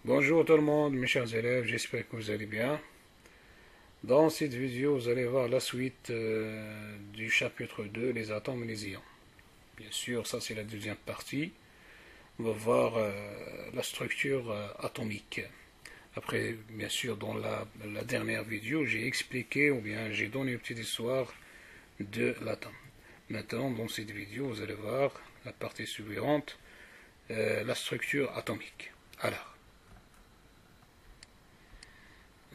Bonjour tout le monde, mes chers élèves, j'espère que vous allez bien. Dans cette vidéo, vous allez voir la suite du chapitre 2, les atomes et les ions. Bien sûr, ça c'est la deuxième partie. On va voir la structure atomique. Après, bien sûr, dans la dernière vidéo, j'ai expliqué ou bien j'ai donné une petite histoire de l'atome. Maintenant, dans cette vidéo, vous allez voir la partie suivante, la structure atomique. Alors,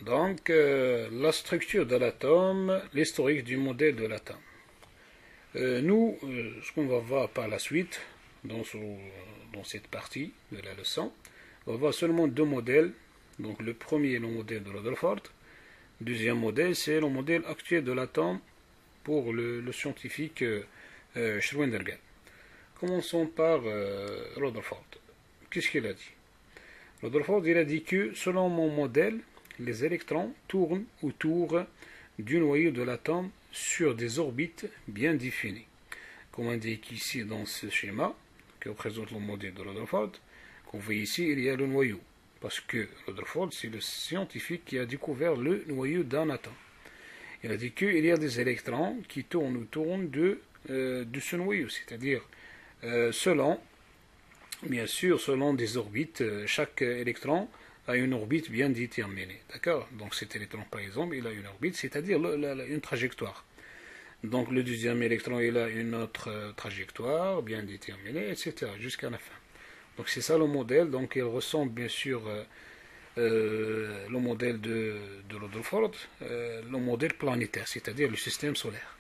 donc, la structure de l'atome, l'historique du modèle de l'atome. Ce qu'on va voir par la suite, dans cette partie de la leçon, on va voir seulement deux modèles. Donc, le premier est le modèle de Rutherford. Le deuxième modèle, c'est le modèle actuel de l'atome pour le scientifique Schrödinger. Commençons par Rutherford. Qu'est-ce qu'il a dit? Rutherford, il a dit que, selon mon modèle, les électrons tournent autour du noyau de l'atome sur des orbites bien définies. Comme indiqué ici dans ce schéma, qui représente le modèle de Rutherford, vous voyez ici, il y a le noyau. Parce que Rutherford, c'est le scientifique qui a découvert le noyau d'un atome. Il a dit qu'il y a des électrons qui tournent autour de ce noyau, c'est-à-dire bien sûr, selon des orbites, chaque électron a une orbite bien déterminée. D'accord? Donc cet électron, par exemple, il a une orbite, c'est-à-dire une trajectoire. Donc le deuxième électron, il a une autre trajectoire bien déterminée, etc., jusqu'à la fin. Donc c'est ça le modèle. Donc il ressemble bien sûr le modèle de Rutherford, le modèle planétaire, c'est-à-dire le système solaire.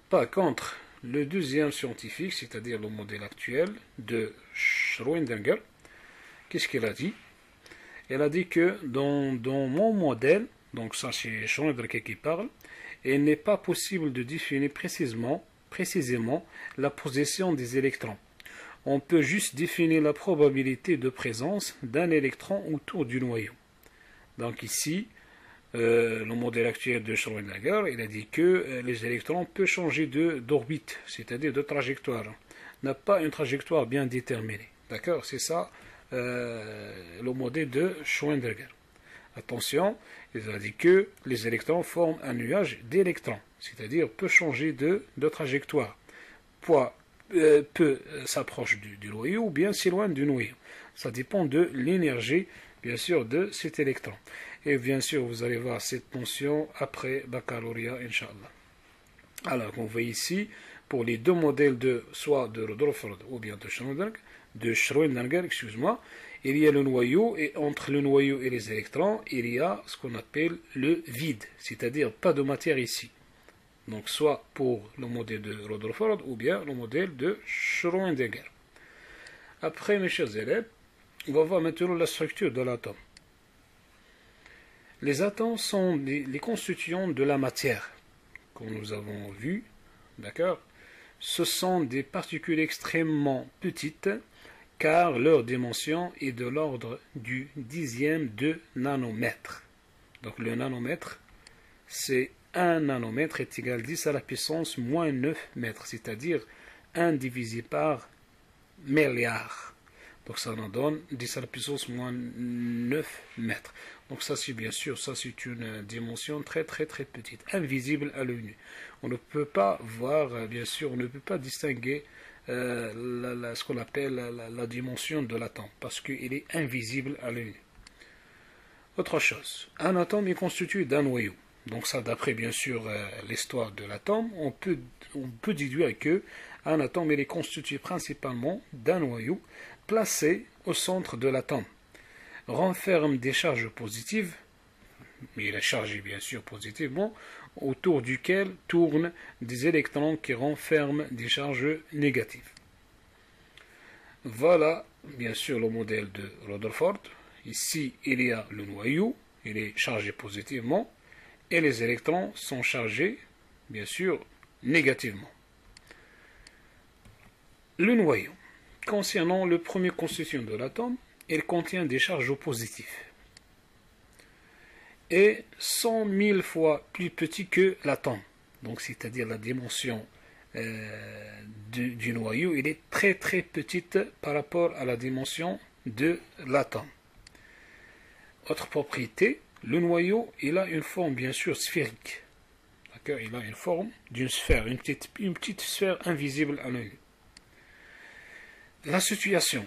Par contre, le deuxième scientifique, c'est-à-dire le modèle actuel de Schrödinger, qu'est-ce qu'il a dit? Elle a dit que dans mon modèle, donc ça c'est Schrödinger qui parle, il n'est pas possible de définir précisément la position des électrons. On peut juste définir la probabilité de présence d'un électron autour du noyau. Donc ici, le modèle actuel de Schrödinger, il a dit que les électrons peuvent changer d'orbite, c'est-à-dire de trajectoire. N'a pas une trajectoire bien déterminée. D'accord? C'est ça le modèle de Schrödinger. Attention, il a dit que les électrons forment un nuage d'électrons, c'est-à-dire peut changer de trajectoire. Peu s'approche du noyau ou bien s'éloigne du noyau. Ça dépend de l'énergie, bien sûr, de cet électron. Et bien sûr, vous allez voir cette notion après baccalauréat, Inch'Allah. Alors, on voit ici, pour les deux modèles soit de Rutherford ou bien de Schrödinger, excuse-moi, il y a le noyau, et entre le noyau et les électrons, il y a ce qu'on appelle le vide, c'est-à-dire pas de matière ici. Donc, soit pour le modèle de Rutherford ou bien le modèle de Schrödinger. Après, mes chers élèves, on va voir maintenant la structure de l'atome. Les atomes sont les constituants de la matière, comme nous avons vu, d'accord? Ce sont des particules extrêmement petites, car leur dimension est de l'ordre du dixième de nanomètre. Donc le nanomètre, c'est 1 nanomètre est égal à 10 à la puissance moins 9 mètres, c'est-à-dire 1 divisé par milliard. Donc ça nous donne 10 à la puissance moins 9 mètres. Donc ça c'est bien sûr, ça c'est une dimension très très très petite, invisible à l'œil nu. On ne peut pas voir, bien sûr, on ne peut pas distinguer ce qu'on appelle la dimension de l'atome, parce qu'il est invisible à l'œil nu. Autre chose, un atome est constitué d'un noyau. Donc ça, d'après bien sûr l'histoire de l'atome, on peut déduire que un atome est constitué principalement d'un noyau placé au centre de l'atome. Renferme des charges positives, mais il est chargé bien sûr positivement, autour duquel tournent des électrons qui renferment des charges négatives. Voilà bien sûr le modèle de Rutherford. Ici, il y a le noyau, il est chargé positivement, et les électrons sont chargés, bien sûr, négativement. Le noyau. Concernant le premier constituant de l'atome, il contient des charges positives et 100 000 fois plus petit que l'atome. Donc, c'est-à-dire la dimension du noyau, il est très très petite par rapport à la dimension de l'atome. Autre propriété, le noyau, il a une forme bien sûr sphérique. D'accord? Il a une forme d'une sphère, une petite sphère invisible à l'œil. La situation,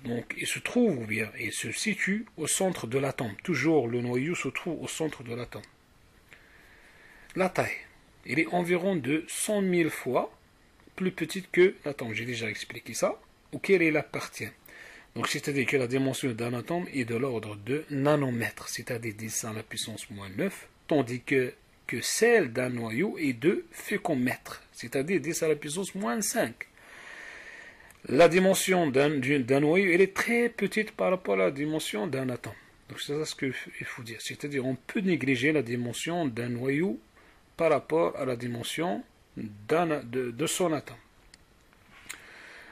donc il se trouve ou bien il se situe au centre de l'atome. Toujours le noyau se trouve au centre de l'atome. La taille, il est environ de 100 000 fois plus petite que l'atome. J'ai déjà expliqué ça. Auquel il appartient. Donc c'est-à-dire que la dimension d'un atome est de l'ordre de nanomètres, c'est-à-dire 10 à la puissance moins 9, tandis que celle d'un noyau est de fécomètres, c'est-à-dire 10 à la puissance moins 5. La dimension d'un noyau, elle est très petite par rapport à la dimension d'un atome. Donc c'est ça ce qu'il faut dire. C'est-à-dire on peut négliger la dimension d'un noyau par rapport à la dimension de son atome.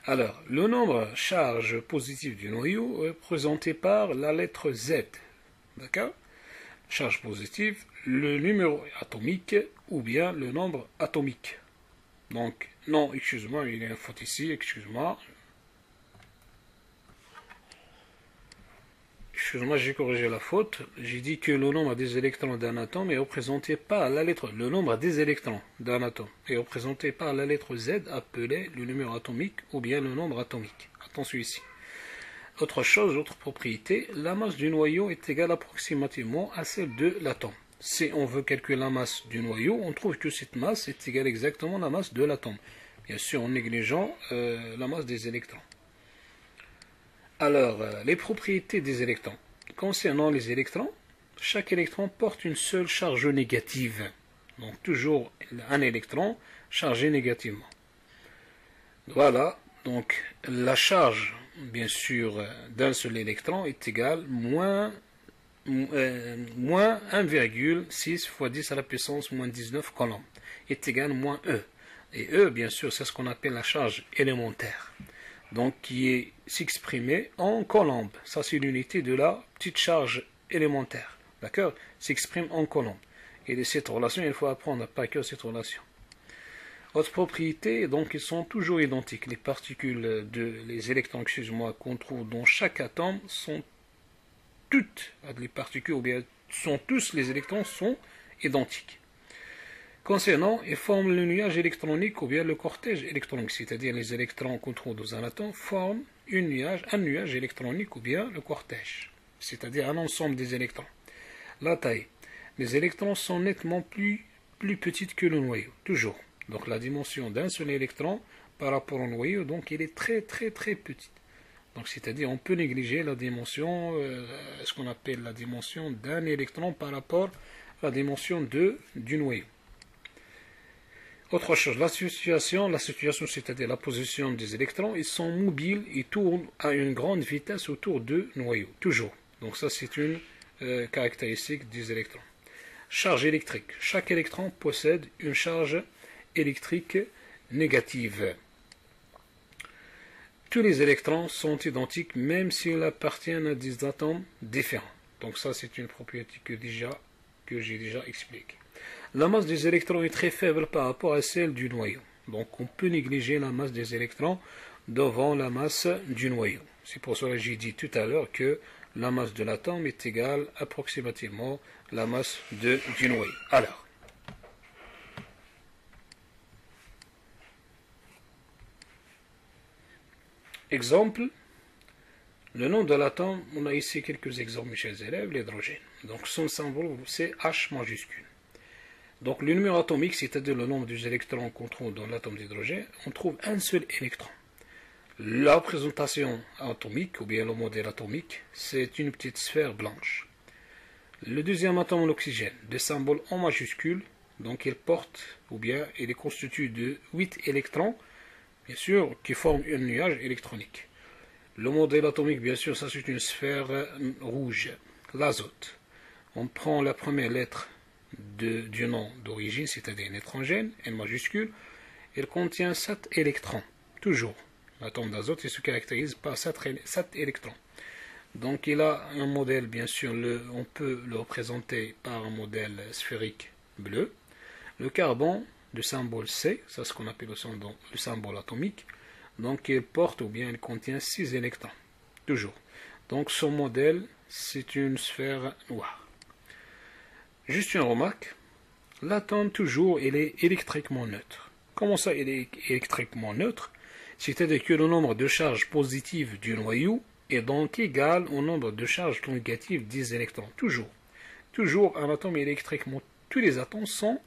Alors, le nombre charge positive du noyau est représenté par la lettre Z. D'accord? Charge positive, le numéro atomique ou bien le nombre atomique. Donc, non, excuse-moi, il y a une faute ici, excuse-moi. Excuse-moi, j'ai corrigé la faute. J'ai dit que le nombre des électrons d'un atome est représenté par la lettre. Le nombre des électrons d'un atome est représenté par la lettre Z, appelée le numéro atomique ou bien le nombre atomique. Attention ici. Autre chose, autre propriété, la masse du noyau est égale approximativement à celle de l'atome. Si on veut calculer la masse du noyau, on trouve que cette masse est égale exactement à la masse de l'atome. Bien sûr, en négligeant la masse des électrons. Alors, les propriétés des électrons. Concernant les électrons, chaque électron porte une seule charge négative. Donc, toujours un électron chargé négativement. Voilà, donc la charge, bien sûr, d'un seul électron est égale moins 1,6 fois 10 à la puissance moins 19 coulombs est égal moins E. Et E, bien sûr, c'est ce qu'on appelle la charge élémentaire. Donc, qui s'exprimait en coulombs. Ça, c'est l'unité de la petite charge élémentaire. D'accord? S'exprime en coulombs. Et de cette relation, il faut apprendre pas que cette relation. Autre propriété, donc, ils sont toujours identiques. Les particules, les électrons, excuse-moi, qu'on trouve dans chaque atome sont toutes les particules, ou bien sont tous les électrons sont identiques. Concernant, ils forment le nuage électronique ou bien le cortège électronique, c'est-à-dire les électrons qu'on trouve dans un atome forment un nuage électronique ou bien le cortège, c'est-à-dire un ensemble des électrons. La taille. Les électrons sont nettement plus petites que le noyau, toujours. Donc la dimension d'un seul électron par rapport au noyau, donc il est très petite. Donc c'est-à-dire on peut négliger la dimension, ce qu'on appelle la dimension d'un électron par rapport à la dimension du noyau. Autre chose, la situation, c'est-à-dire la position des électrons, ils sont mobiles et tournent à une grande vitesse autour du noyau, toujours. Donc ça, c'est une caractéristique des électrons. Charge électrique. Chaque électron possède une charge électrique négative. Tous les électrons sont identiques, même s'ils appartiennent à des atomes différents. Donc ça, c'est une propriété que j'ai déjà expliquée. La masse des électrons est très faible par rapport à celle du noyau. Donc on peut négliger la masse des électrons devant la masse du noyau. C'est pour cela que j'ai dit tout à l'heure que la masse de l'atome est égale approximativement à la masse du noyau. Alors, exemple, le nom de l'atome, on a ici quelques exemples, mes chers élèves, l'hydrogène. Donc son symbole, c'est H majuscule. Donc le numéro atomique, c'est-à-dire le nombre des électrons qu'on trouve dans l'atome d'hydrogène, on trouve un seul électron. La représentation atomique, ou bien le modèle atomique, c'est une petite sphère blanche. Le deuxième atome, l'oxygène, le symbole en majuscule, donc il porte, ou bien il est constitué de 8 électrons, bien sûr, qui forment un nuage électronique. Le modèle atomique, bien sûr, ça c'est une sphère rouge, l'azote. On prend la première lettre du nom d'origine, c'est-à-dire un étrangène, N majuscule, il contient 7 électrons, toujours. L'atome d'azote se caractérise par 7 électrons. Donc il a un modèle, bien sûr, on peut le représenter par un modèle sphérique bleu. Le carbone, de symbole C, c'est ce qu'on appelle le symbole atomique, donc il porte ou bien il contient 6 électrons, toujours. Donc son modèle, c'est une sphère noire. Juste une remarque, l'atome toujours il est électriquement neutre. Comment ça il est électriquement neutre? C'est-à-dire que le nombre de charges positives du noyau est donc égal au nombre de charges négatives des électrons. Toujours. Toujours un atome électriquement, tous les atomes sont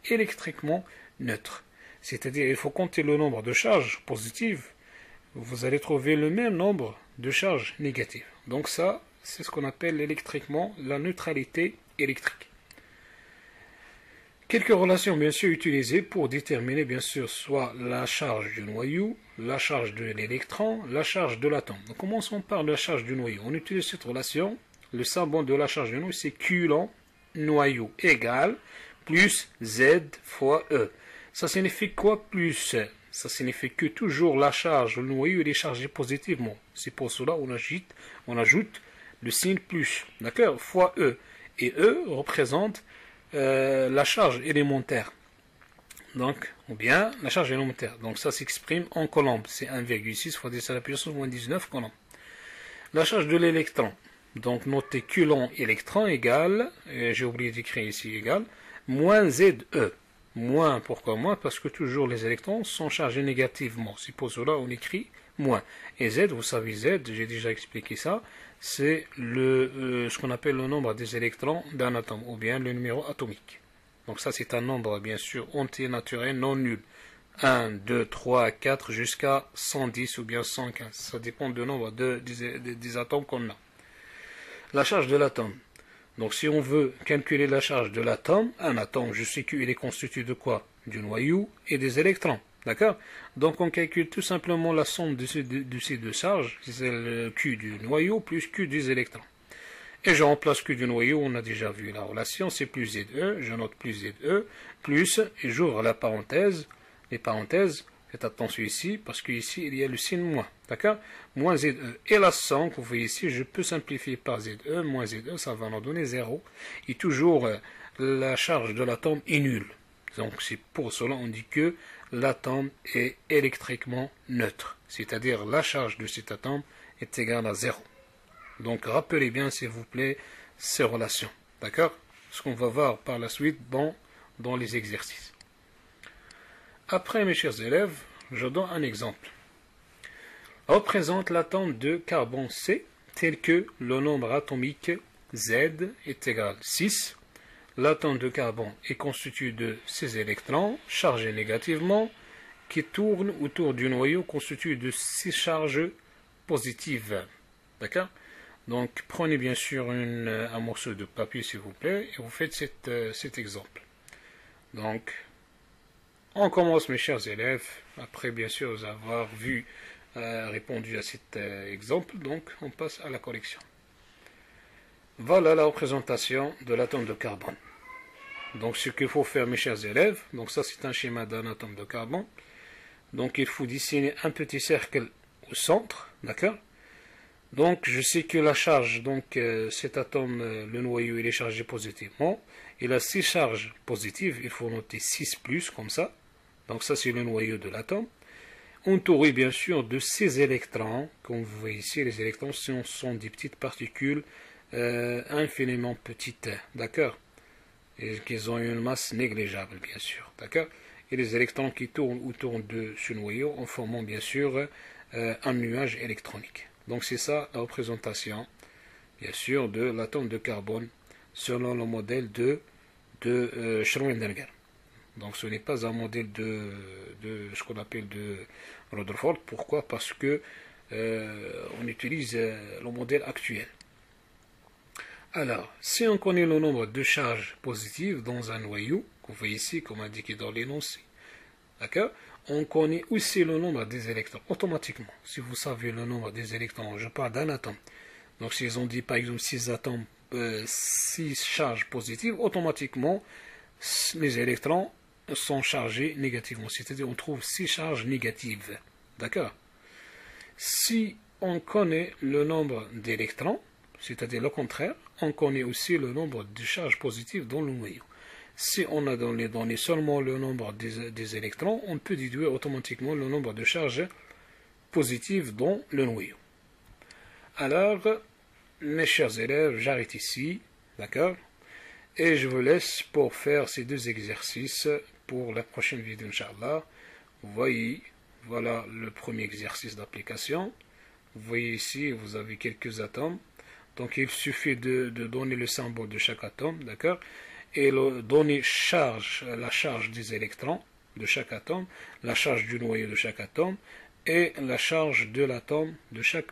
électriquement neutres. C'est-à-dire il faut compter le nombre de charges positives, vous allez trouver le même nombre de charges négatives. Donc ça, c'est ce qu'on appelle électriquement la neutralité électrique. Quelques relations bien sûr utilisées pour déterminer bien sûr soit la charge du noyau, la charge de l'électron, la charge de l'atome. Donc commençons par la charge du noyau. On utilise cette relation, le symbole de la charge du noyau c'est coulomb noyau égale plus Z fois E. Ça signifie quoi plus? Ça signifie que toujours la charge, le noyau est chargé positivement. C'est pour cela qu'on ajoute le signe plus, d'accord, fois E. Et E représente la charge élémentaire. Donc, ou bien la charge élémentaire. Donc ça s'exprime en coulombs. C'est 1,6 fois 10 à la puissance moins 19 coulombs. La charge de l'électron. Donc notez coulomb électron égale, j'ai oublié d'écrire ici égale, moins ZE. Moins, pourquoi moins? Parce que toujours les électrons sont chargés négativement. C'est pour cela on écrit moins. Et Z, vous savez Z, j'ai déjà expliqué ça, c'est ce qu'on appelle le nombre des électrons d'un atome, ou bien le numéro atomique. Donc ça c'est un nombre bien sûr entier naturel non nul. 1, 2, 3, 4 jusqu'à 110 ou bien 115. Ça dépend du nombre des atomes qu'on a. La charge de l'atome. Donc si on veut calculer la charge de l'atome, un atome, je sais qu'il est constitué de quoi? Du noyau et des électrons. D'accord? Donc on calcule tout simplement la somme de ces deux charges, c'est le Q du noyau plus Q des électrons. Et je remplace Q du noyau, on a déjà vu la relation, c'est plus ZE, je note plus ZE, plus, et j'ouvre la parenthèse, les parenthèses, faites attention ici, parce qu'ici il y a le signe moins, d'accord? Moins ZE. Et la somme que vous voyez ici, je peux simplifier par ZE, moins ZE, ça va nous donner 0. Et toujours, la charge de l'atome est nulle. Donc c'est pour cela on dit que l'atome est électriquement neutre. C'est-à-dire la charge de cet atome est égale à 0. Donc rappelez bien s'il vous plaît ces relations. D'accord? Ce qu'on va voir par la suite dans les exercices. Après mes chers élèves, je donne un exemple. Représente l'atome de carbone C tel que le nombre atomique Z est égal à 6. L'atome de carbone est constitué de 6 électrons chargés négativement qui tournent autour du noyau constitué de 6 charges positives. D'accord? Donc prenez bien sûr un morceau de papier s'il vous plaît et vous faites cet exemple. Donc on commence mes chers élèves, après bien sûr avoir répondu à cet exemple, donc on passe à la correction. Voilà la représentation de l'atome de carbone. Donc ce qu'il faut faire mes chers élèves, donc ça c'est un schéma d'un atome de carbone. Donc il faut dessiner un petit cercle au centre, d'accord? Donc je sais que la charge, donc cet atome, le noyau, il est chargé positivement. Il a 6 charges positives, il faut noter 6 plus comme ça. Donc ça c'est le noyau de l'atome. Entouré bien sûr de 6 électrons, comme vous voyez ici, les électrons sont des petites particules infiniment petites, d'accord? Et qu'ils ont une masse négligeable bien sûr, d'accord? Et les électrons qui tournent autour de ce noyau en formant bien sûr un nuage électronique. Donc c'est ça la représentation, bien sûr, de l'atome de carbone selon le modèle de Schrödinger. Donc ce n'est pas un modèle de ce qu'on appelle de Rutherford. Pourquoi? Parce que on utilise le modèle actuel. Alors, si on connaît le nombre de charges positives dans un noyau, qu'on voit ici comme indiqué dans l'énoncé, d'accord? On connaît aussi le nombre des électrons automatiquement. Si vous savez le nombre des électrons, je parle d'un atome. Donc s'ils ont dit par exemple 6 atomes, 6 charges positives, automatiquement les électrons sont chargés négativement. C'est-à-dire on trouve 6 charges négatives. D'accord? Si on connaît le nombre d'électrons, c'est-à-dire le contraire, on connaît aussi le nombre de charges positives dans le noyau. Si on a dans les données seulement le nombre des électrons, on peut déduire automatiquement le nombre de charges positives dans le noyau. Alors, mes chers élèves, j'arrête ici, d'accord? Et je vous laisse pour faire ces deux exercices pour la prochaine vidéo, Inch'Allah. Vous voyez, voilà le premier exercice d'application. Vous voyez ici, vous avez quelques atomes. Donc il suffit de donner le symbole de chaque atome, d'accord? Et donner la charge des électrons de chaque atome, la charge du noyau de chaque atome, et la charge de l'atome,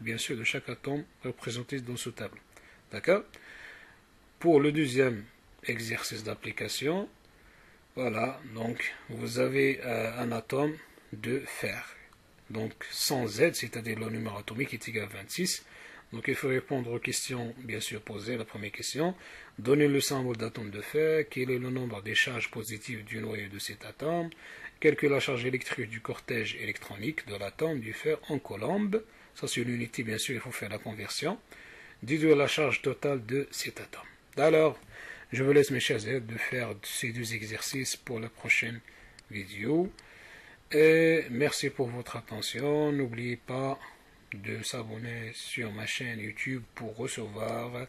bien sûr, de chaque atome représenté dans ce tableau. D'accord? Pour le deuxième exercice d'application, voilà, donc vous avez un atome de fer. Donc sans Z, c'est-à-dire le numéro atomique est égal à 26. Donc il faut répondre aux questions bien sûr posées. La première question, donnez le symbole d'atome de fer, quel est le nombre des charges positives du noyau de cet atome, quelle est la charge électrique du cortège électronique de l'atome du fer en coulombe, ça c'est une unité bien sûr, il faut faire la conversion, déduire la charge totale de cet atome. Alors, je vous laisse mes chers élèves de faire ces deux exercices pour la prochaine vidéo. Et merci pour votre attention. N'oubliez pas de s'abonner sur ma chaîne YouTube pour recevoir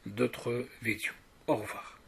d'autres vidéos. Au revoir.